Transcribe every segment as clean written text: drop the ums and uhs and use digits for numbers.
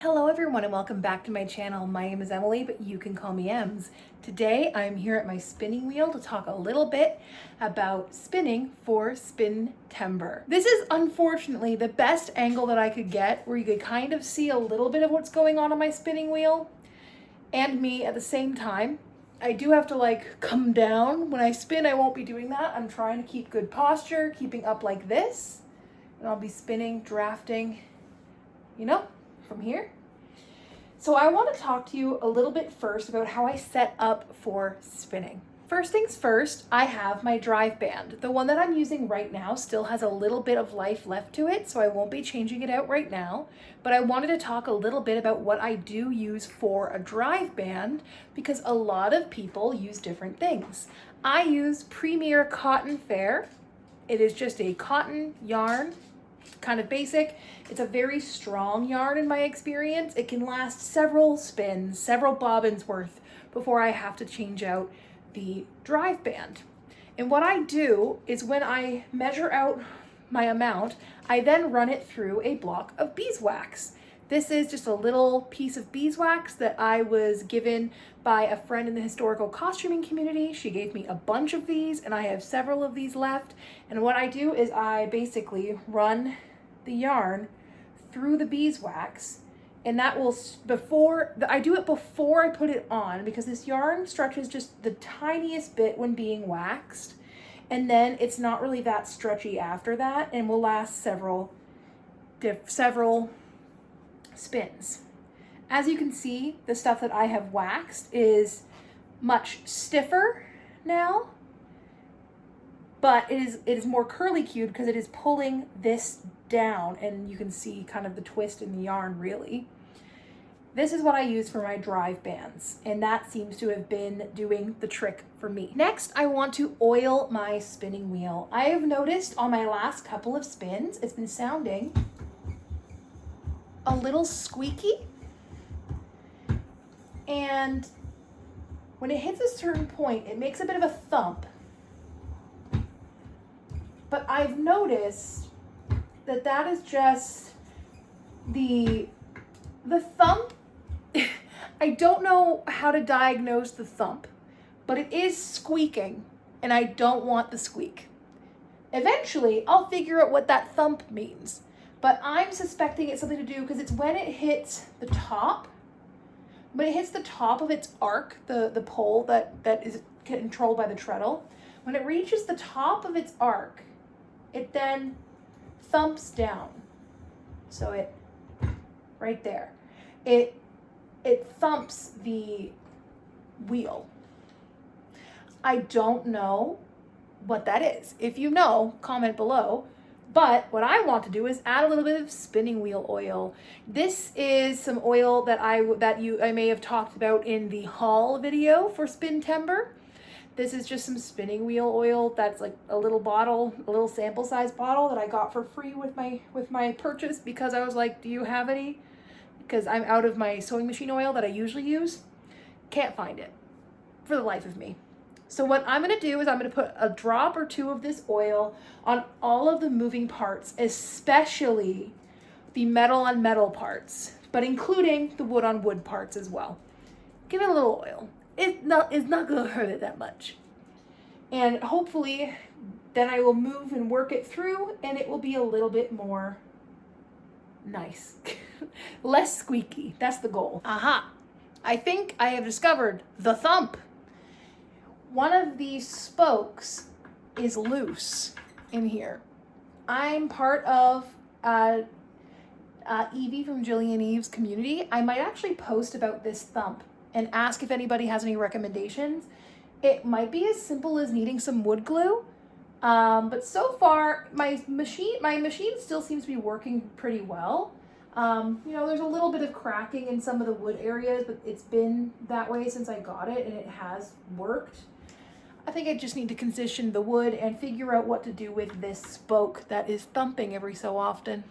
Hello everyone and welcome back to my channel. My name is Emily, but you can call me Ems. Today I'm here at my spinning wheel to talk a little bit about spinning for Spintember. This is unfortunately the best angle that I could get where you could kind of see a little bit of what's going on my spinning wheel and me at the same time. I do have to come down. When I spin, I won't be doing that. I'm trying to keep good posture, keeping up like this, and I'll be spinning, drafting, from here. So I want to talk to you a little bit first about how I set up for spinning. First things first, I have my drive band. The one that I'm using right now still has a little bit of life left to it, so I won't be changing it out right now. But I wanted to talk a little bit about what I do use for a drive band because a lot of people use different things. I use Premier Cotton Fair. It is just a cotton yarn, kind of basic. It's a very strong yarn in my experience. It can last several spins, several bobbins worth before I have to change out the drive band. And what I do is when I measure out my amount, I then run it through a block of beeswax. This is just a little piece of beeswax that I was given by a friend in the historical costuming community. She gave me a bunch of these and I have several of these left. And what I do is I basically run the yarn through the beeswax, and that will, I do it before I put it on because this yarn stretches just the tiniest bit when being waxed, and then it's not really that stretchy after that and will last several spins. As you can see, the stuff that I have waxed is much stiffer now, but it is more curly cued because it is pulling this down, and you can see kind of the twist in the yarn really. This is what I use for my drive bands, and that seems to have been doing the trick for me. Next, I want to oil my spinning wheel. I have noticed on my last couple of spins, it's been sounding a little squeaky, and when it hits a certain point, it makes a bit of a thump. But I've noticed that is just the thump. I don't know how to diagnose the thump, but it is squeaking and I don't want the squeak. Eventually, I'll figure out what that thump means, but I'm suspecting it's something to do because it's when it hits the top, when it hits the top of its arc, the pole that is controlled by the treadle, when it reaches the top of its arc, it then thumps down. So it, right there, it thumps the wheel. I don't know what that is. If you know, comment below. But what I want to do is add a little bit of spinning wheel oil. This is some oil that I may have talked about in the haul video for Spintember. This is just some spinning wheel oil that's like a little bottle, a little sample size bottle that I got for free with my purchase because I was like, do you have any? Because I'm out of my sewing machine oil that I usually use. Can't find it for the life of me. So what I'm gonna do is I'm gonna put a drop or two of this oil on all of the moving parts, especially the metal on metal parts, but including the wood on wood parts as well. Give it a little oil. It's not gonna hurt it that much. And hopefully then I will move and work it through and it will be a little bit more nice. Less squeaky. That's the goal. Aha! I think I have discovered the thump. One of these spokes is loose in here. I'm part of Evie from Jillian Eve's community. I might actually post about this thump and ask if anybody has any recommendations. It might be as simple as needing some wood glue, but so far my machine still seems to be working pretty well. There's a little bit of cracking in some of the wood areas, but it's been that way since I got it and it has worked. I think I just need to condition the wood and figure out what to do with this spoke that is thumping every so often.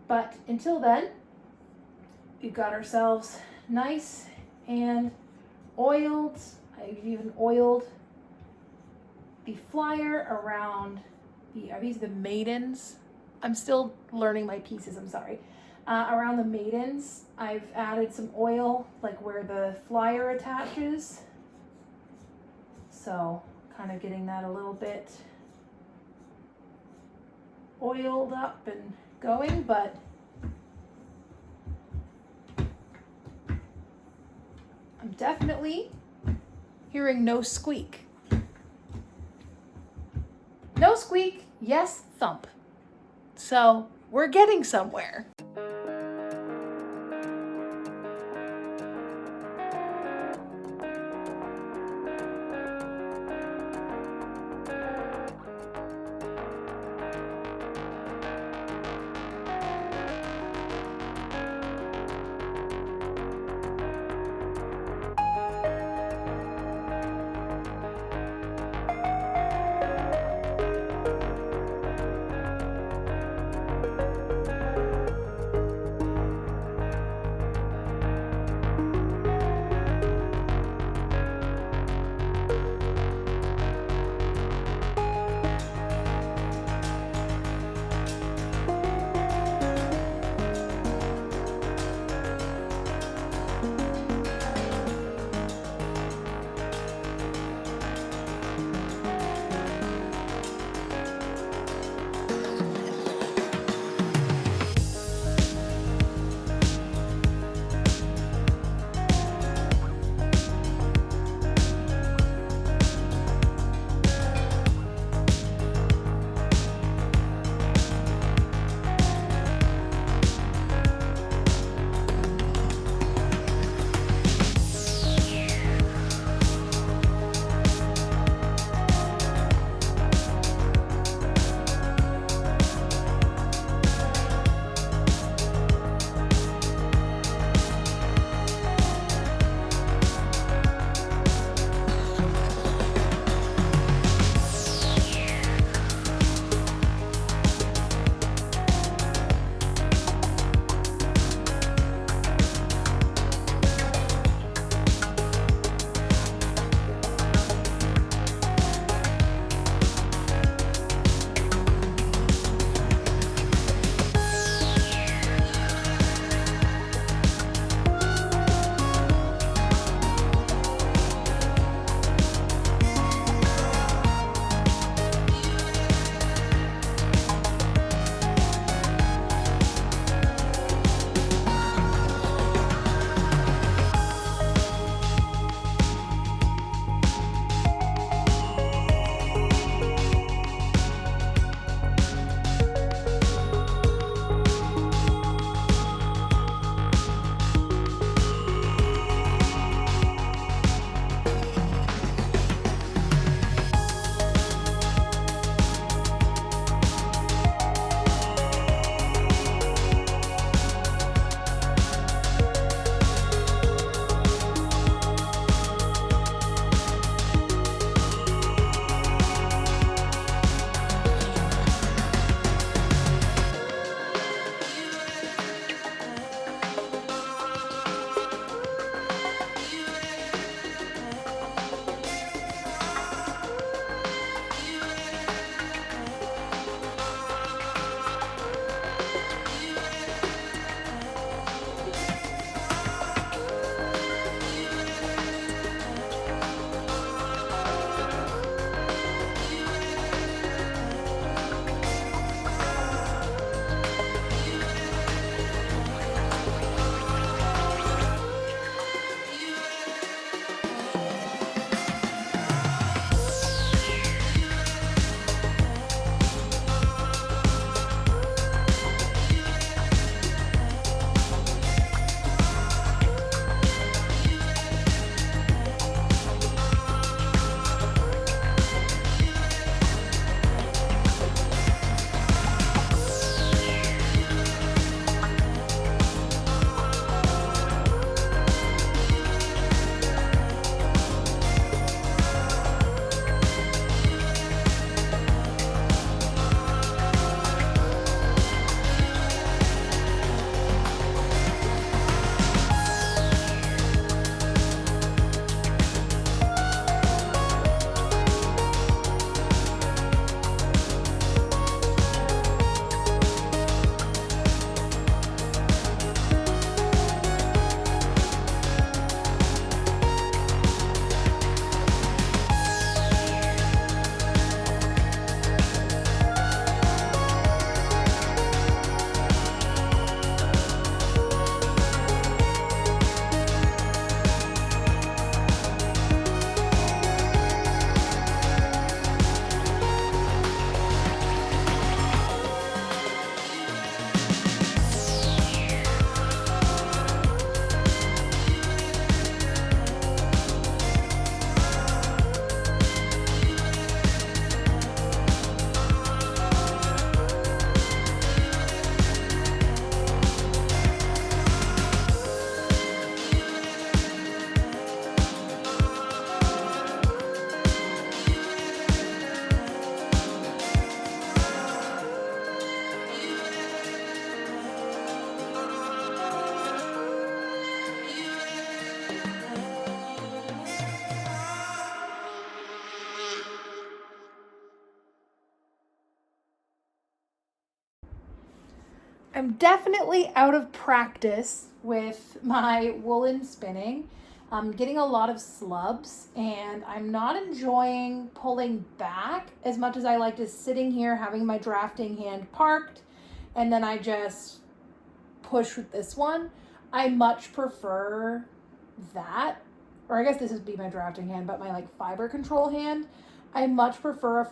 But until then, we've got ourselves nice and oiled. I've even oiled the flyer around are these the maidens? I'm still learning my pieces, I'm sorry. Around the maidens, I've added some oil, like where the flyer attaches. So kind of getting that a little bit oiled up and going, but I'm definitely hearing no squeak. No squeak, yes thump. So we're getting somewhere. I'm definitely out of practice with my woolen spinning. I'm getting a lot of slubs and I'm not enjoying pulling back as much as I like just sitting here having my drafting hand parked and then I just push with this one. I much prefer that, or I guess this would be my drafting hand, but my like fiber control hand. I much prefer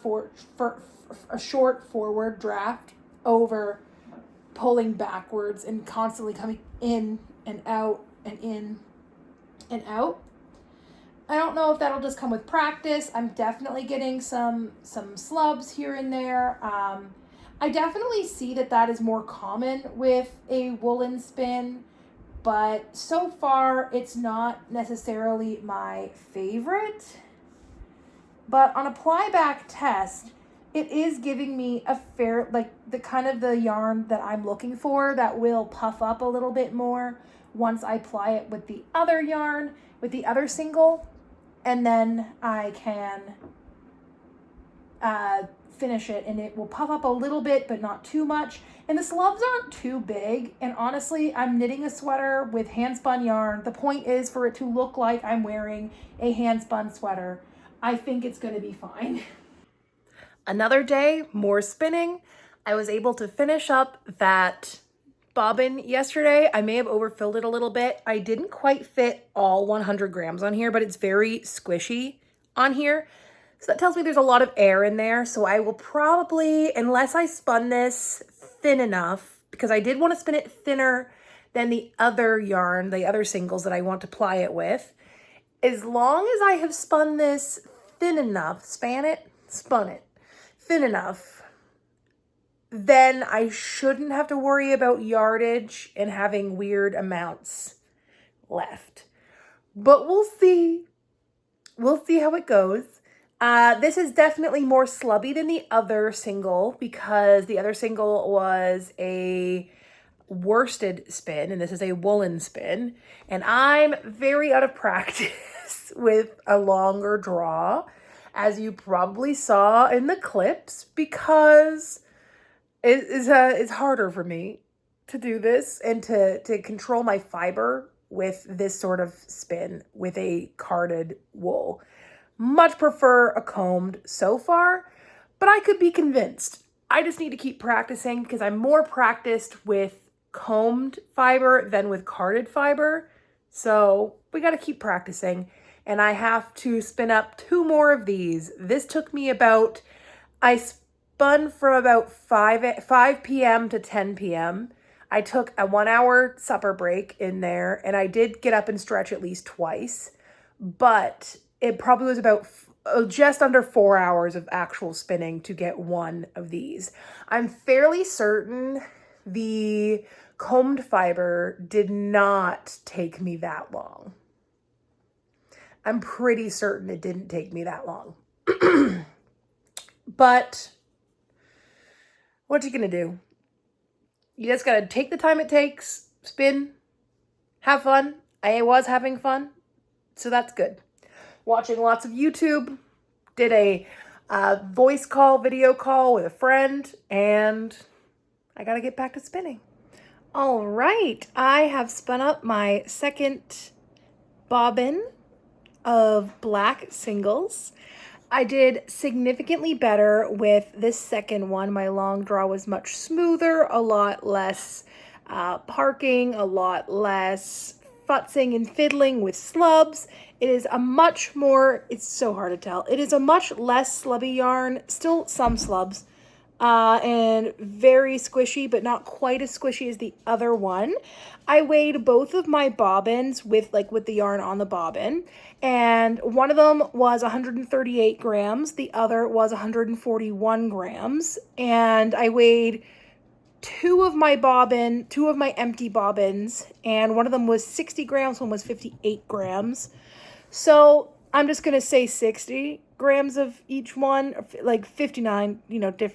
a short forward draft over pulling backwards and constantly coming in and out and in and out. I don't know if that'll just come with practice. I'm definitely getting some slubs here and there. I definitely see that is more common with a woolen spin, but so far it's not necessarily my favorite. But on a plyback test, it is giving me a fair, like the kind of the yarn that I'm looking for that will puff up a little bit more once I ply it with the other yarn, with the other single, and then I can finish it and it will puff up a little bit, but not too much. And the slubs aren't too big. And honestly, I'm knitting a sweater with hand spun yarn. The point is for it to look like I'm wearing a hand spun sweater. I think it's going to be fine. Another day, more spinning. I was able to finish up that bobbin yesterday. I may have overfilled it a little bit. I didn't quite fit all 100 grams on here, but it's very squishy on here. So that tells me there's a lot of air in there. So I will probably, unless I spun this thin enough, because I did want to spin it thinner than the other yarn, the other singles that I want to ply it with. As long as I have spun this thin enough, spun it, thin enough, then I shouldn't have to worry about yardage and having weird amounts left. But we'll see. We'll see how it goes. This is definitely more slubby than the other single because the other single was a worsted spin and this is a woolen spin. And I'm very out of practice with a longer draw, as you probably saw in the clips, because it's harder for me to do this and to control my fiber with this sort of spin with a carded wool. Much prefer a combed so far, but I could be convinced. I just need to keep practicing because I'm more practiced with combed fiber than with carded fiber. So we got to keep practicing. And I have to spin up 2 more of these. This took me I spun from about 5 p.m. to 10 p.m. I took a 1-hour supper break in there and I did get up and stretch at least twice, but it probably was about just under 4 hours of actual spinning to get one of these. I'm fairly certain the combed fiber did not take me that long. I'm pretty certain it didn't take me that long. But what you gonna do? You just gotta take the time it takes, spin, have fun. I was having fun, so that's good. Watching lots of YouTube, did a voice call, video call with a friend, and I gotta get back to spinning. All right, I have spun up my second bobbin of black singles. I did significantly better with this second one. My long draw was much smoother, a lot less parking, a lot less futzing and fiddling with slubs. It is a much more, it's so hard to tell. It is a much less slubby yarn, still some slubs, and very squishy, but not quite as squishy as the other one. I weighed both of my bobbins with the yarn on the bobbin, and one of them was 138 grams, the other was 141 grams, and I weighed two of my empty bobbins, and one of them was 60 grams, one was 58 grams. So I'm just going to say 60 grams of each one, like 59,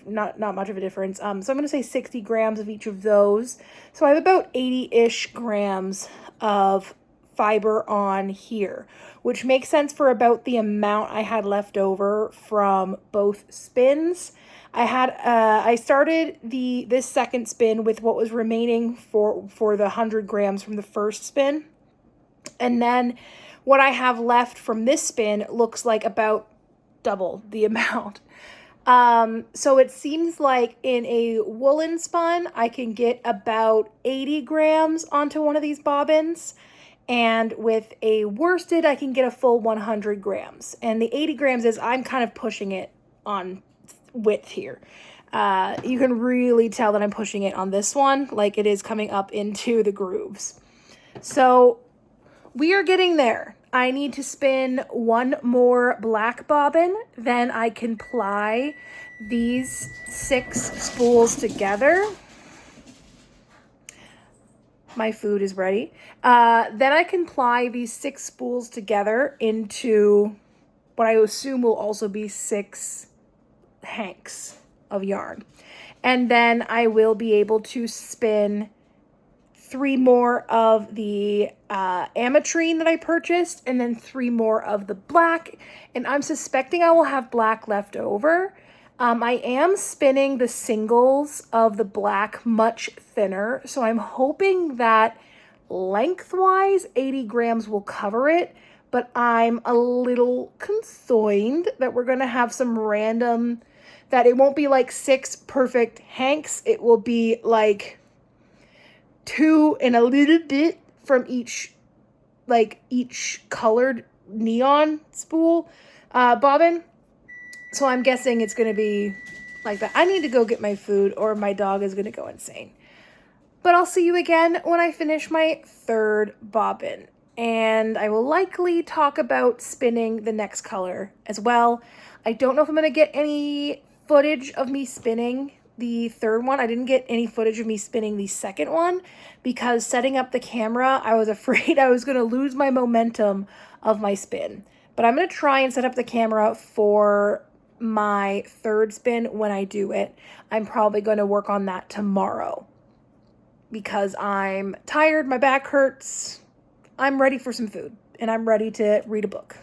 not much of a difference. So I'm going to say 60 grams of each of those. So I have about 80-ish grams of fiber on here, which makes sense for about the amount I had left over from both spins. I started this second spin with what was remaining for the 100 grams from the first spin. And then what I have left from this spin looks like about double the amount. So it seems like in a woolen spun, I can get about 80 grams onto one of these bobbins. And with a worsted, I can get a full 100 grams. And the 80 grams is, I'm kind of pushing it on width here. You can really tell that I'm pushing it on this one, like it is coming up into the grooves. So we are getting there. I need to spin one more black bobbin, then I can ply these 6 spools together. My food is ready. Then I can ply these 6 spools together into what I assume will also be 6 hanks of yarn. And then I will be able to spin 3 more of the ametrine that I purchased, and then 3 more of the black. And I'm suspecting I will have black left over. I am spinning the singles of the black much thinner, so I'm hoping that lengthwise 80 grams will cover it, but I'm a little concerned that we're going to have some random, that it won't be like 6 perfect hanks. It will be like 2 and a little bit from each colored neon spool bobbin. So I'm guessing it's going to be like that. I need to go get my food or my dog is going to go insane. But I'll see you again when I finish my 3rd bobbin. And I will likely talk about spinning the next color as well. I don't know if I'm going to get any footage of me spinning the 3rd one. I didn't get any footage of me spinning the 2nd one because setting up the camera, I was afraid I was going to lose my momentum of my spin. But I'm going to try and set up the camera for my 3rd spin when I do it. I'm probably going to work on that tomorrow because I'm tired, my back hurts, I'm ready for some food, and I'm ready to read a book.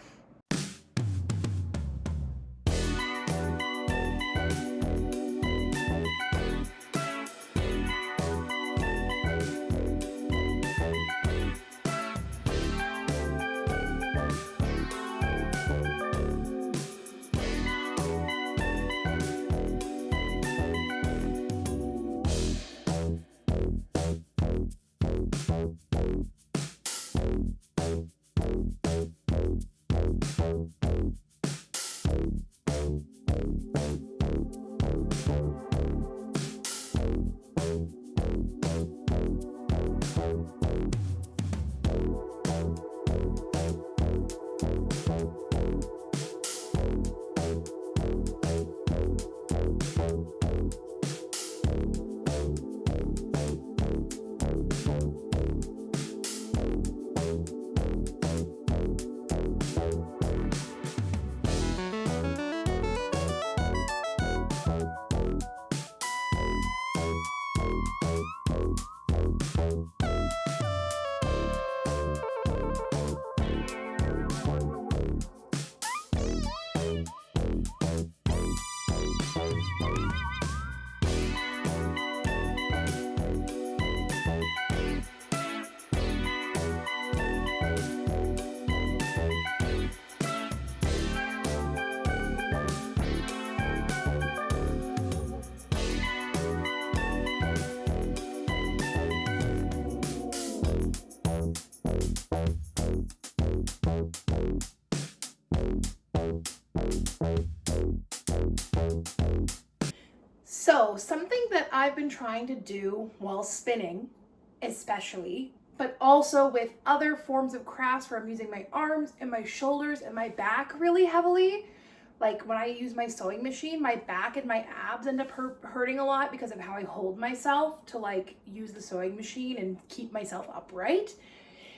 So something that I've been trying to do while spinning, especially, but also with other forms of crafts where I'm using my arms and my shoulders and my back really heavily, like when I use my sewing machine, my back and my abs end up hurting a lot because of how I hold myself to like use the sewing machine and keep myself upright.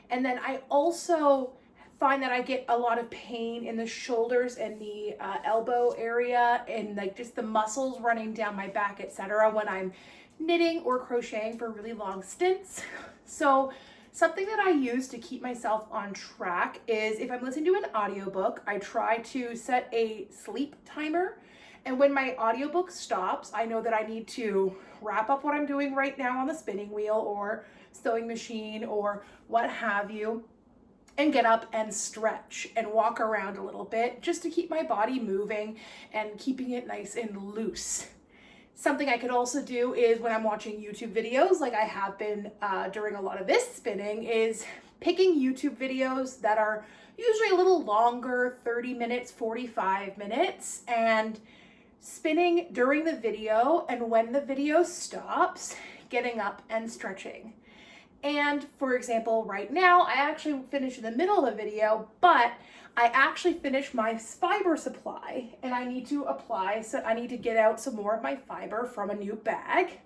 And then I also find that I get a lot of pain in the shoulders and the elbow area and like just the muscles running down my back, etc. when I'm knitting or crocheting for really long stints. So something that I use to keep myself on track is if I'm listening to an audiobook, I try to set a sleep timer. And when my audiobook stops, I know that I need to wrap up what I'm doing right now on the spinning wheel or sewing machine or what have you, and get up and stretch and walk around a little bit just to keep my body moving and keeping it nice and loose. Something I could also do is when I'm watching YouTube videos, like I have been during a lot of this spinning, is picking YouTube videos that are usually a little longer, 30 minutes, 45 minutes, and spinning during the video, and when the video stops, getting up and stretching. And for example, right now, I actually finished in the middle of the video, but I actually finished my fiber supply and I need to apply, so I need to get out some more of my fiber from a new bag.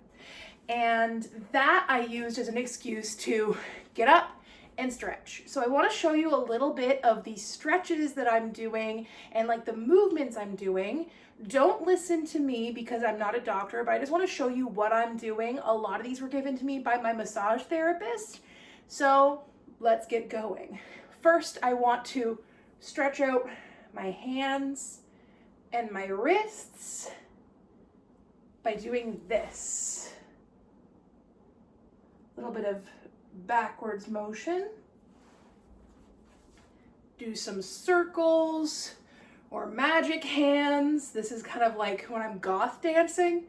And that I used as an excuse to get up and stretch. So I want to show you a little bit of the stretches that I'm doing and like the movements I'm doing. Don't listen to me because I'm not a doctor, but I just want to show you what I'm doing. A lot of these were given to me by my massage therapist. So let's get going. First, I want to stretch out my hands and my wrists by doing this. A little bit of backwards motion. Do some circles or magic hands. This is kind of like when I'm goth dancing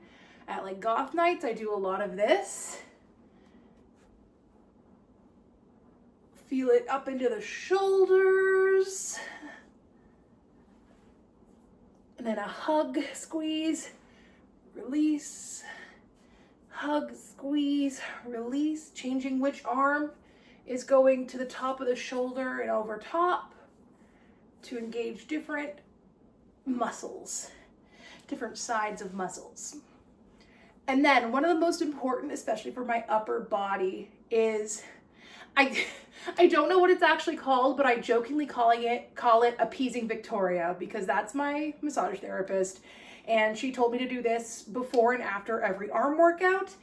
at like goth nights, I do a lot of this. Feel it up into the shoulders. And then a hug, squeeze, release. Hug, squeeze, release, changing which arm is going to the top of the shoulder and over top to engage different muscles, different sides of muscles. And then one of the most important, especially for my upper body, is I don't know what it's actually called, but I jokingly call it appeasing Victoria, because that's my massage therapist. And she told me to do this before and after every arm workout.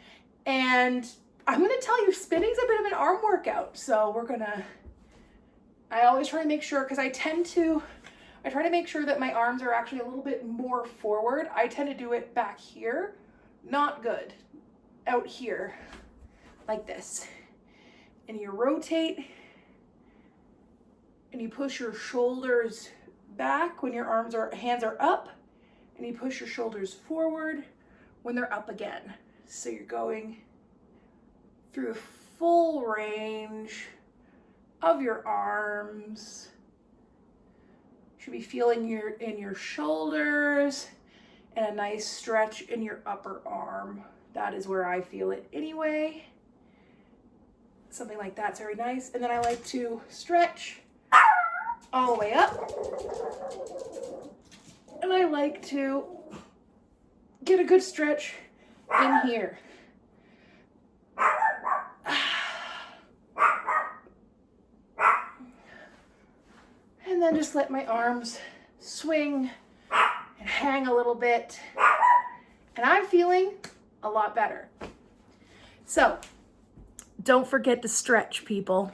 And I'm gonna tell you, spinning's a bit of an arm workout. So I always try to make sure, because I try to make sure that my arms are actually a little bit more forward. I tend to do it back here, not good. Out here, like this. And you rotate, and you push your shoulders back when your hands are up. And you push your shoulders forward when they're up again. So you're going through a full range of your arms. You should be feeling in your shoulders and a nice stretch in your upper arm. That is where I feel it anyway. Something like that's very nice. And then I like to stretch all the way up. And I like to get a good stretch in here. And then just let my arms swing and hang a little bit. And I'm feeling a lot better. So, don't forget to stretch, people.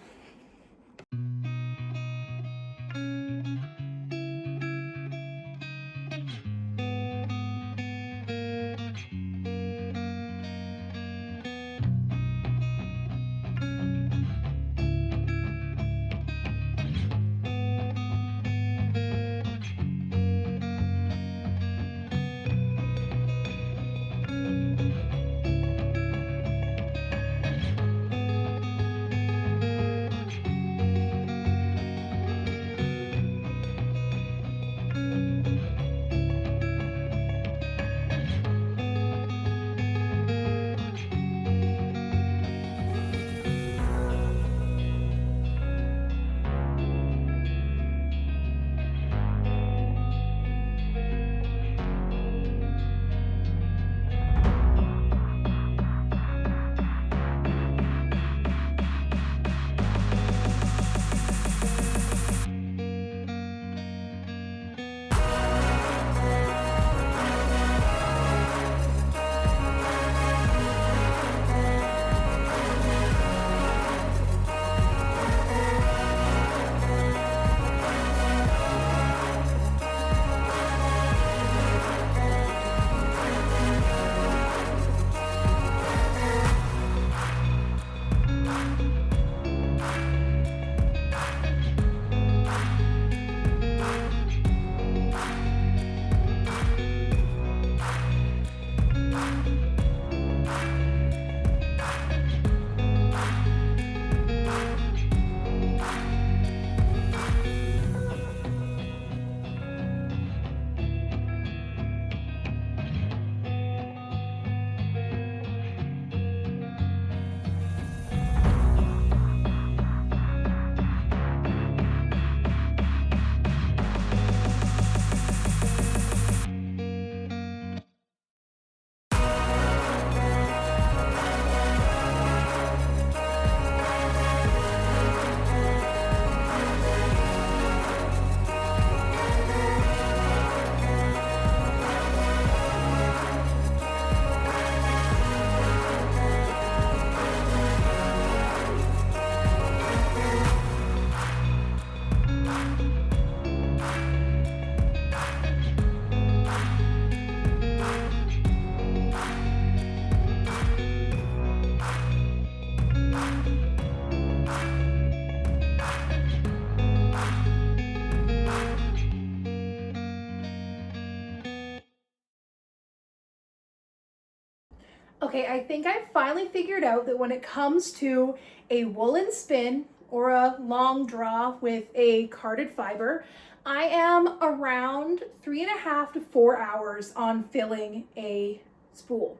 Okay, I think I finally figured out that when it comes to a woolen spin or a long draw with a carded fiber, I am around 3.5 to 4 hours on filling a spool.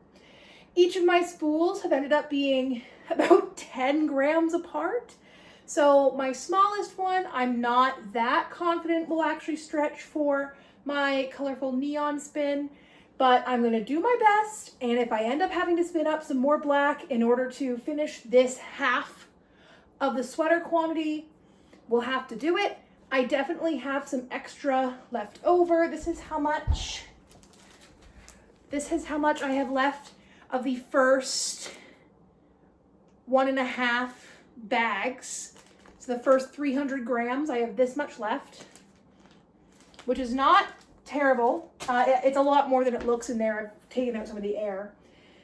Each of my spools have ended up being about 10 grams apart. So my smallest one, I'm not that confident will actually stretch for my colorful neon spin, but I'm gonna do my best. And if I end up having to spin up some more black in order to finish this half of the sweater quantity, we'll have to do it. I definitely have some extra left over. This is how much I have left of the first 1.5 bags. So the first 300 grams, I have this much left, which is not terrible. It's a lot more than it looks in there. I've taken out some of the air.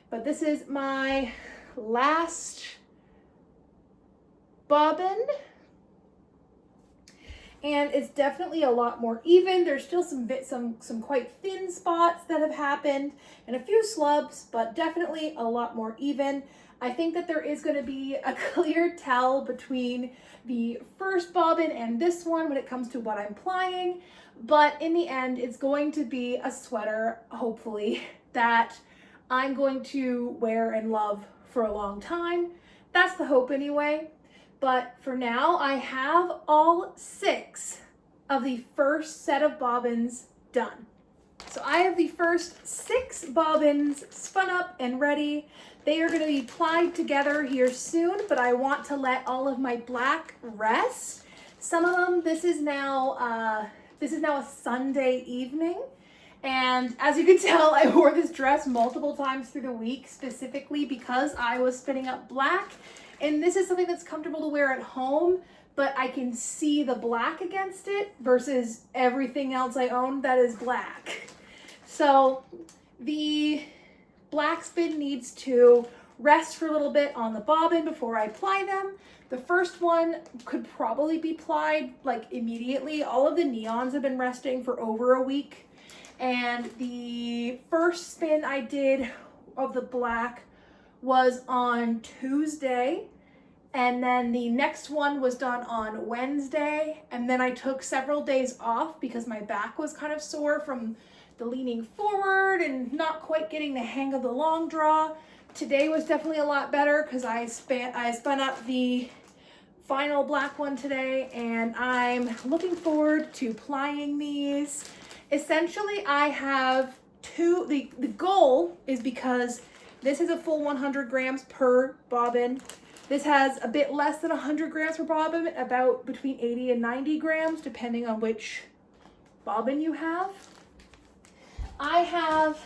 But this is my last bobbin. And it's definitely a lot more even. There's still some quite thin spots that have happened and a few slubs, but definitely a lot more even. I think that there is going to be a clear tell between the first bobbin and this one when it comes to what I'm plying, but in the end, it's going to be a sweater, hopefully, that I'm going to wear and love for a long time. That's the hope anyway. But for now, I have all 6 of the first set of bobbins done. So I have the first 6 bobbins spun up and ready. They are going to be plied together here soon, but I want to let all of my black rest. Some of them, this is now a Sunday evening. And as you can tell, I wore this dress multiple times through the week, specifically because I was spinning up black. And this is something that's comfortable to wear at home, but I can see the black against it versus everything else I own that is black. So the black spin needs to rest for a little bit on the bobbin before I ply them. The first one could probably be plied like immediately. All of the neons have been resting for over a week. And the first spin I did of the black was on Tuesday, and then the next one was done on Wednesday, and then I took several days off because my back was kind of sore from the leaning forward and not quite getting the hang of the long draw. Today was definitely a lot better because I spun up the final black one today, and I'm looking forward to plying these. Essentially, I have the goal is because this is a full 100 grams per bobbin. This has a bit less than 100 grams per bobbin, about between 80 and 90 grams, depending on which bobbin you have. I have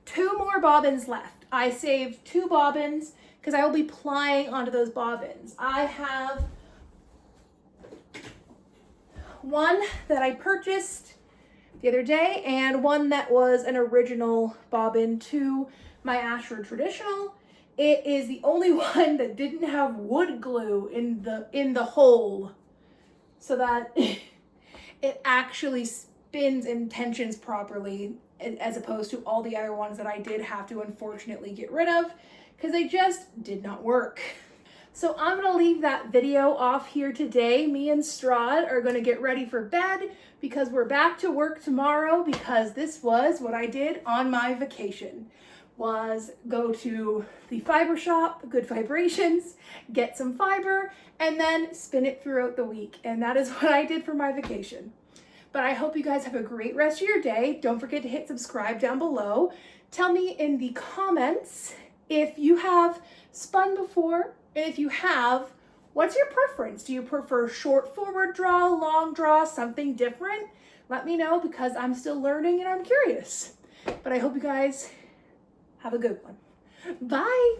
2 more bobbins left. I saved 2 bobbins because I will be plying onto those bobbins. I have one that I purchased the other day and one that was an original bobbin to my Ashford Traditional. It is the only one that didn't have wood glue in the hole so that it actually spins and tensions properly, as opposed to all the other ones that I did have to unfortunately get rid of because they just did not work. So I'm gonna leave that video off here today. Me and Strahd are gonna get ready for bed because we're back to work tomorrow, because this was what I did on my vacation, was go to the fiber shop, Good Vibrations, get some fiber, and then spin it throughout the week. And that is what I did for my vacation. But I hope you guys have a great rest of your day. Don't forget to hit subscribe down below. Tell me in the comments if you have spun before, and if you have, what's your preference? Do you prefer short forward draw, long draw, something different? Let me know, because I'm still learning and I'm curious. But I hope you guys have a good one. Bye.